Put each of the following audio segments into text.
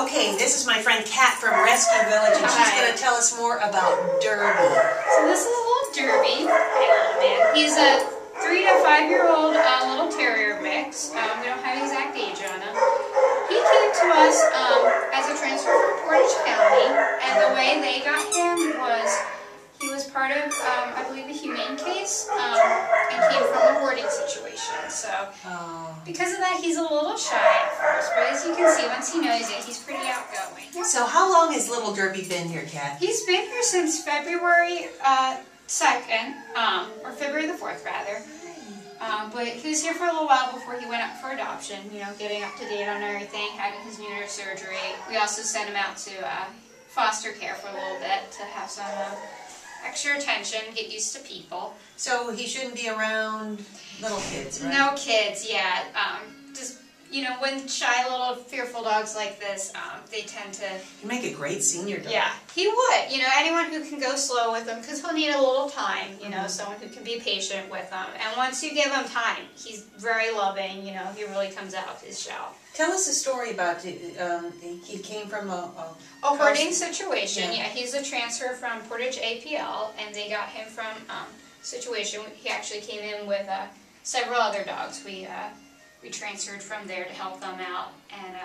Okay, this is my friend Kat from Rescue Village, and she's going to tell us more about Derby. So this is a little Derby. Hang on, man. He's a 3 to 5 year old little terrier mix. We don't have exact age on him. He came to us as a transfer from Portage County, and the way they got him was he was part of, I believe, a Humane case, and came from a hoarding situation. So because of that, he's a little shy at first, but as you can see, once he knows it, he's pretty outgoing. So how long has little Derby been here, Kat? He's been here since February 2nd, or February the 4th, rather. But he was here for a little while before he went up for adoption, you know, getting up to date on everything, having his neuter surgery. We also sent him out to foster care for a little bit to have some extra attention, get used to people. So he shouldn't be around little kids, right? No kids, yeah. Just, you know, when shy little fearful dogs like this, they tend to... He'd make a great senior dog. Yeah, he would. You know, anyone who can go slow with him, because he'll need a little time, you know, someone who can be patient with him. And once you give him time, he's very loving, you know, he really comes out of his shell. Tell us a story about, he came from a hoarding situation. Yeah, he's a transfer from Portage APL, and they got him from situation. He actually came in with several other dogs. We transferred from there to help them out, and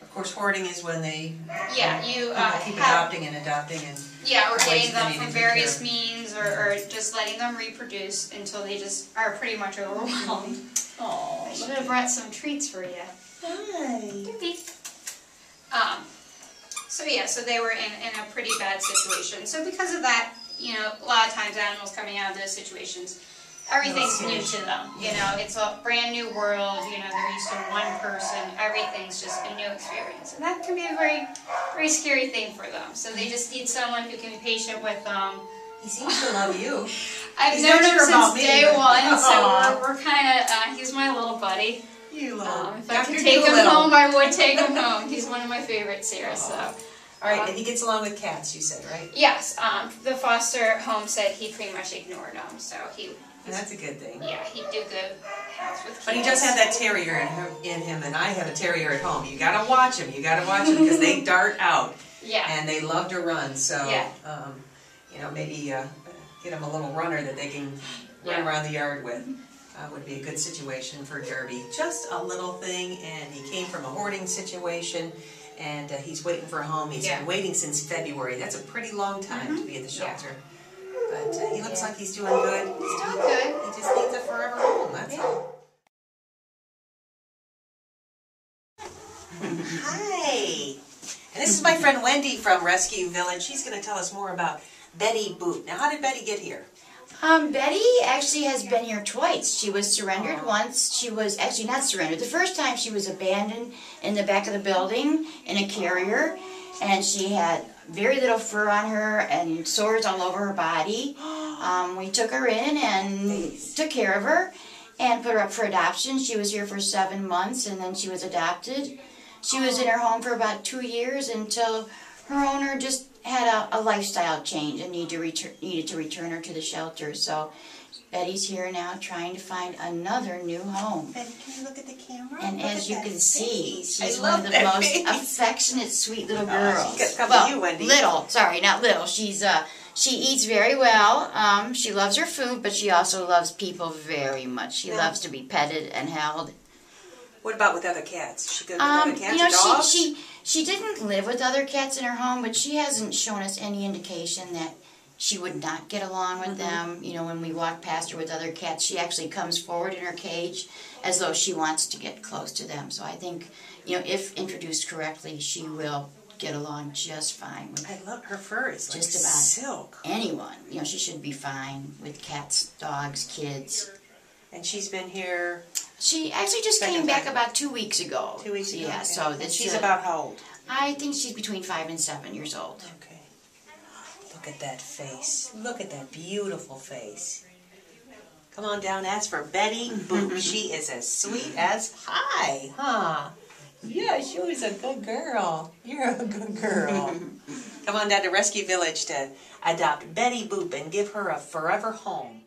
of course, hoarding is when they keep adopting and or getting them from various means, or just letting them reproduce until they just are pretty much overwhelmed. Oh, I should have brought some treats for you. Hi. So they were in a pretty bad situation. So because of that, you know, a lot of times animals coming out of those situations, everything's new to them. You know, it's a brand new world. You know, they're used to one person. Everything's just a new experience, and that can be a very, very scary thing for them. So they just need someone who can be patient with them. He seems to love you. I've known him since day one, so we're kind of. He's my little buddy. You love. If I could take him home, I would take him home. He's one of my favorites here. So. All right, and he gets along with cats, you said, right? Yes. The foster home said he pretty much ignored them, so he. That's a good thing. Yeah, he'd do good house with kids. But he does have that terrier in him, and I have a terrier at home. You gotta watch him. You gotta watch him because they dart out. Yeah. And they love to run. So, yeah. You know, maybe get him a little runner that they can run around the yard with. Would be a good situation for Derby. Just a little thing, and he came from a hoarding situation, and he's waiting for a home. He's been waiting since February. That's a pretty long time to be at the shelter. But he looks like he's doing good. He's doing good. He just needs a forever home, that's all. Hi! And this is my friend Wendy from Rescue Village. She's going to tell us more about Betty Boot. Now, how did Betty get here? Betty actually has been here twice. She was surrendered once. She was actually not surrendered. The first time she was abandoned in the back of the building in a carrier, and she had very little fur on her and sores all over her body. We took her in and took care of her and put her up for adoption. She was here for 7 months, and then she was adopted. She was in her home for about 2 years until her owner just had a lifestyle change and needed to return her to the shelter. So Betty's here now trying to find another new home. Betty, can you look at the camera? And look as you can see, she's I one of the most face. affectionate, sweet little girls. She's got to come to you, Wendy. Little, sorry, not little. She eats very well. She loves her food, but she also loves people very much. She loves to be petted and held. What about with other cats? She good with other cats you know, or dogs? she didn't live with other cats in her home, but she hasn't shown us any indication that she would not get along with them. You know, when we walk past her with other cats, she actually comes forward in her cage as though she wants to get close to them. So I think, you know, if introduced correctly, she will get along just fine with I love her fur. It's like just about silk. Anyone. You know, she should be fine with cats, dogs, kids. And she's been here. She actually just came back about 2 weeks ago. 2 weeks ago. Yeah, okay. so and she's about how old? I think she's between 5 and 7 years old. Okay. Look at that face. Look at that beautiful face. Come on down, ask for Betty Boop. She is as sweet as pie, huh? Yeah, she was a good girl. You're a good girl. Come on down to Rescue Village to adopt Betty Boop and give her a forever home.